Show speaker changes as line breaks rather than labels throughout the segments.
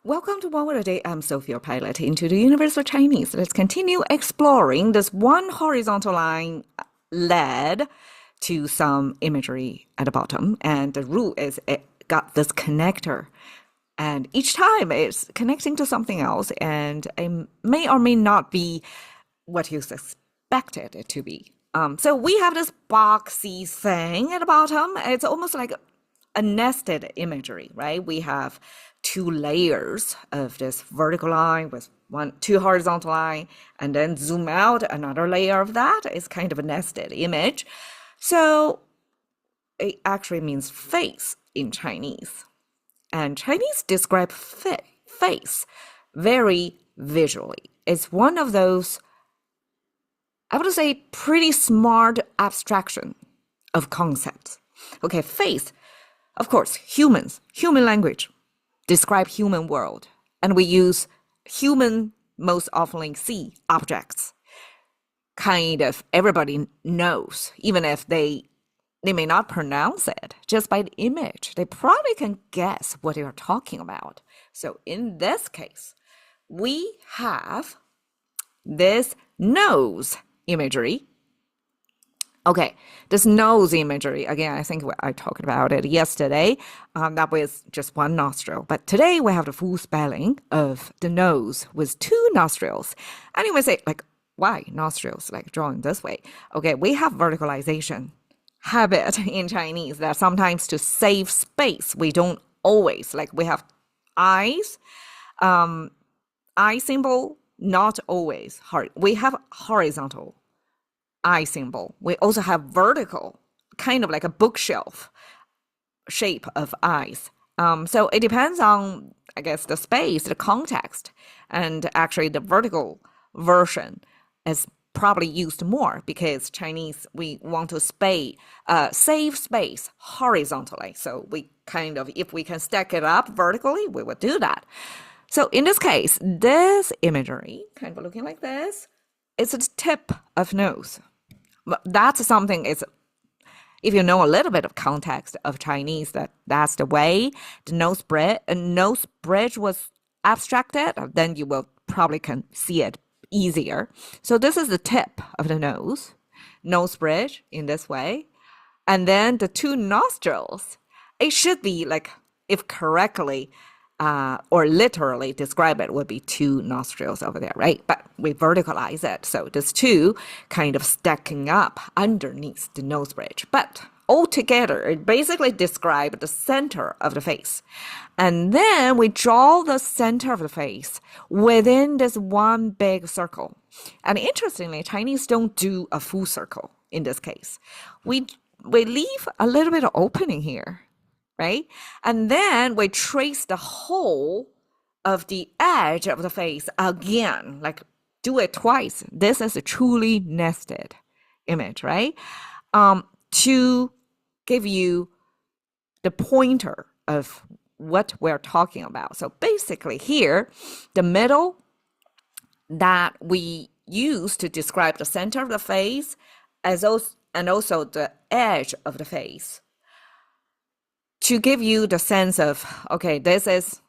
Welcome to One Word a Day. I'm Sophie, your pilot into the universe of Chinese. Let's continue exploring this one horizontal line led to some imagery at the bottom. And the rule is it got this connector. And each time it's connecting to something else, and it may or may not be what you expected it to be. So we have this boxy thing at the bottom. It's almost like a nested imagery, right? We have two layers of this vertical line with two horizontal line, and then zoom out another layer of that. It's kind of a nested image. So it actually means face in Chinese. And Chinese describe face very visually. It's one of those, I would say, pretty smart abstraction of concepts. Okay, face, of course, human language, describe human world. And we use human most often see objects. Kind of everybody knows, even if they may not pronounce it, just by the image, they probably can guess what you're talking about. So in this case, we have this nose imagery. Okay, this nose imagery, again, I think I talked about it yesterday. That was just one nostril. But today we have the full spelling of the nose with two nostrils. And you may say, like, why nostrils, like drawn this way? Okay, we have verticalization habit in Chinese that sometimes to save space, we don't always, like we have eyes, eye symbol, not always. We have horizontal eye symbol. We also have vertical, kind of like a bookshelf shape of eyes. So it depends on, I guess, the space, the context, and actually the vertical version is probably used more because Chinese, we want to save space horizontally. So we kind of, if we can stack it up vertically, we would do that. So in this case, this imagery, kind of looking like this, it's the tip of nose. That's something, is if you know a little bit of context of Chinese, that's the way the nose bridge was abstracted, then you will probably can see it easier. So this is the tip of the nose bridge in this way. And then the two nostrils, it should be like, if correctly or literally describe it, would be two nostrils over there, right? But we verticalize it. So there's two kind of stacking up underneath the nose bridge. But altogether, it basically describes the center of the face. And then we draw the center of the face within this one big circle. And interestingly, Chinese don't do a full circle in this case. We leave a little bit of opening here, right? And then we trace the whole of the edge of the face again, like do it twice. This is a truly nested image, right? To give you the pointer of what we're talking about. So basically here, the middle that we use to describe the center of the face and also the edge of the face to give you the sense of, okay, this is,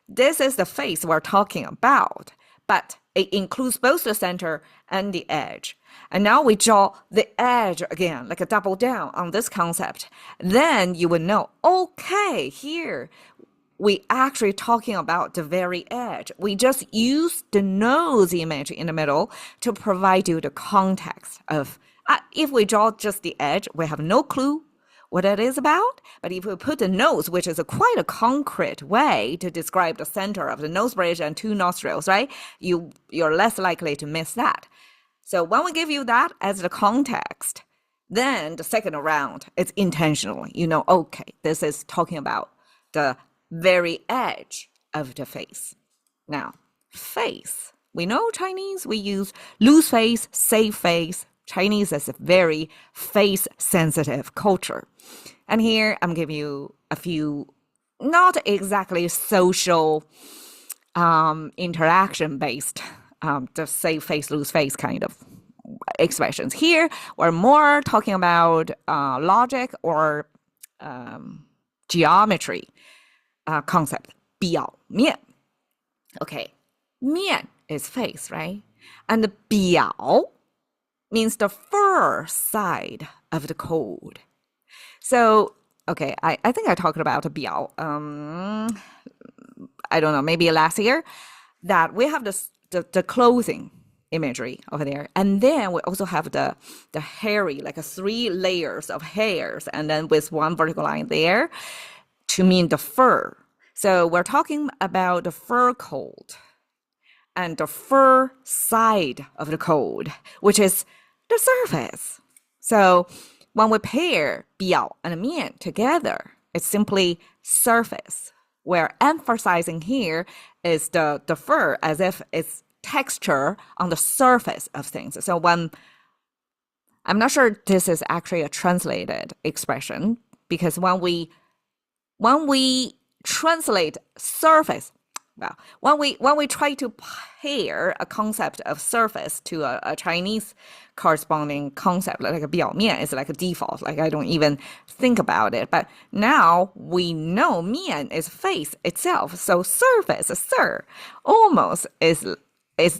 this is the face we're talking about, but it includes both the center and the edge. And now we draw the edge again, like a double down on this concept. Then you would know, okay, here we actually talking about the very edge. We just use the nose image in the middle to provide you the context of, if we draw just the edge, we have no clue what it is about. But if we put the nose, which is quite a concrete way to describe the center of the nose bridge and two nostrils, right? You're less likely to miss that. So when we give you that as the context, then the second round, it's intentional. You know, okay, this is talking about the very edge of the face. Now, face. We know Chinese, we use loose face, safe face. Chinese is a very face-sensitive culture. And here I'm giving you a few not exactly social interaction-based, just safe face, loose face kind of expressions. Here, we're more talking about logic or geometry. concept, 表面. Okay, 面 is face, right? And 表 means the fur side of the code. So, okay, I think I talked about 表, I don't know, maybe last year, that we have the clothing imagery over there. And then we also have the hairy, like 3 layers of hairs, and then with one vertical line there to mean the fur. So we're talking about the fur coat and the fur side of the coat, which is the surface. So when we pair 表 and 面 together, it's simply surface. We're emphasizing here is the fur as if it's texture on the surface of things. So when, I'm not sure this is actually a translated expression, because when we translate surface, well, when we try to pair a concept of surface to a Chinese corresponding concept, like a 表面 is like a default, like I don't even think about it. But now we know 面 is face itself, so surface, sir, almost is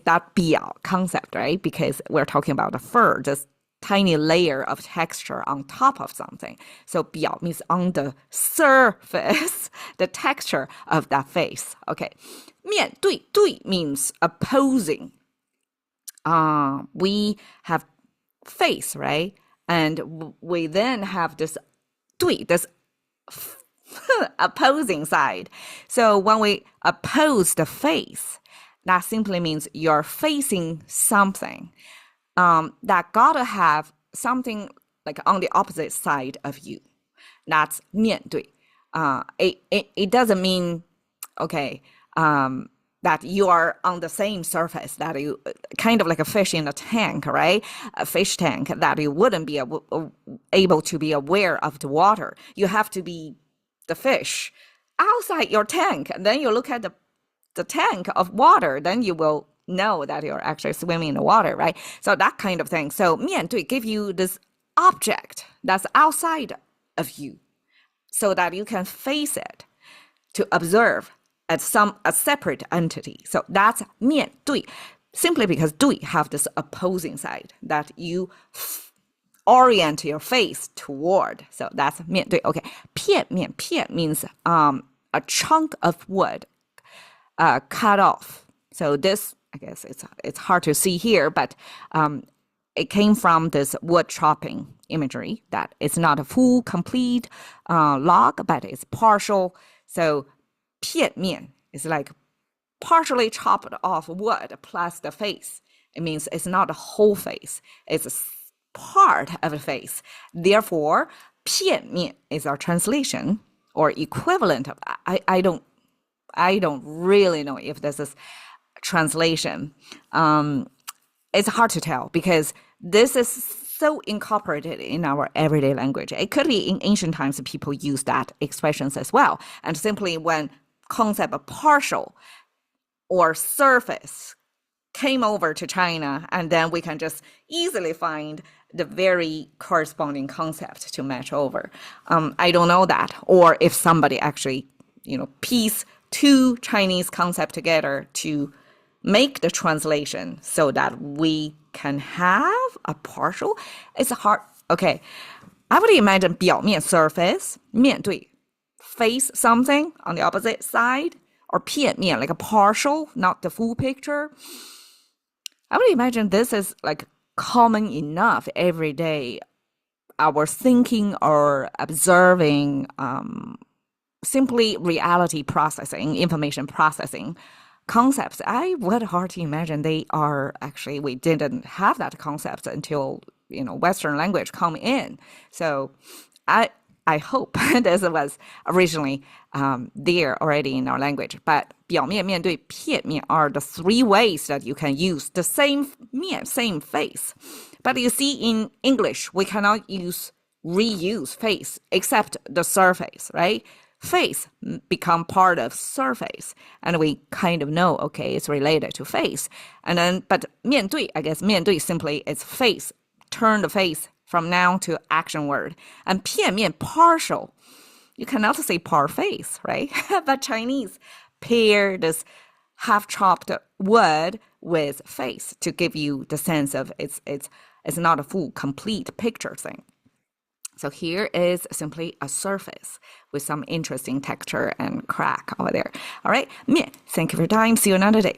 that 表 concept, right? Because we're talking about the fur, just tiny layer of texture on top of something. So 表 means on the surface, the texture of that face. Okay. 面对 means opposing. We have face, right? And we then have this 对, this opposing side. So when we oppose the face, that simply means you're facing something that gotta have something like on the opposite side of you. That's 面对. It doesn't mean, okay, that you are on the same surface, that you kind of like a fish in a tank, right? A fish tank, that you wouldn't be able to be aware of the water. You have to be the fish outside your tank, and then you look at the tank of water, then you will know that you're actually swimming in the water, right? So that kind of thing. So 面对 give you this object that's outside of you so that you can face it to observe as a separate entity. So that's 面对, simply because 对 have this opposing side that you orient your face toward. So that's 面对. Okay, 片面 means a chunk of wood cut off. So this, I guess it's hard to see here, but it came from this wood chopping imagery that it's not a full, complete log, but it's partial. So 片面 is like partially chopped off wood plus the face. It means it's not a whole face. It's a part of the face. Therefore, 片面 is our translation or equivalent of that. I don't really know if this is translation. It's hard to tell because this is so incorporated in our everyday language. It could be in ancient times people use that expressions as well. And simply when concept of partial or surface came over to China, and then we can just easily find the very corresponding concept to match over. I don't know that. Or if somebody actually, piece 2 Chinese concepts together to make the translation so that we can have a partial. It's hard. Okay. I would imagine 表面 surface, 面对 face something on the opposite side, or 片面 like a partial, not the full picture. I would imagine this is like common enough every day. Our thinking or observing simply reality processing, information processing concepts. I would hardly imagine they are actually, we didn't have that concept until, Western language come in. So I hope this was originally there already in our language. But 表面面对片面 are the 3 ways that you can use the same 面, same face. But you see in English, we cannot reuse face except the surface, right? Face become part of surface, and we kind of know, okay, it's related to face. And then, but 面对, I guess 面对 simply is face, turn the face from noun to action word. And 片面 partial, You cannot say part face, right? But Chinese pair this half-chopped wood with face to give you the sense of it's not a full, complete picture thing. So here is simply a surface with some interesting texture and crack over there. All right, miàn, thank you for your time. See you another day.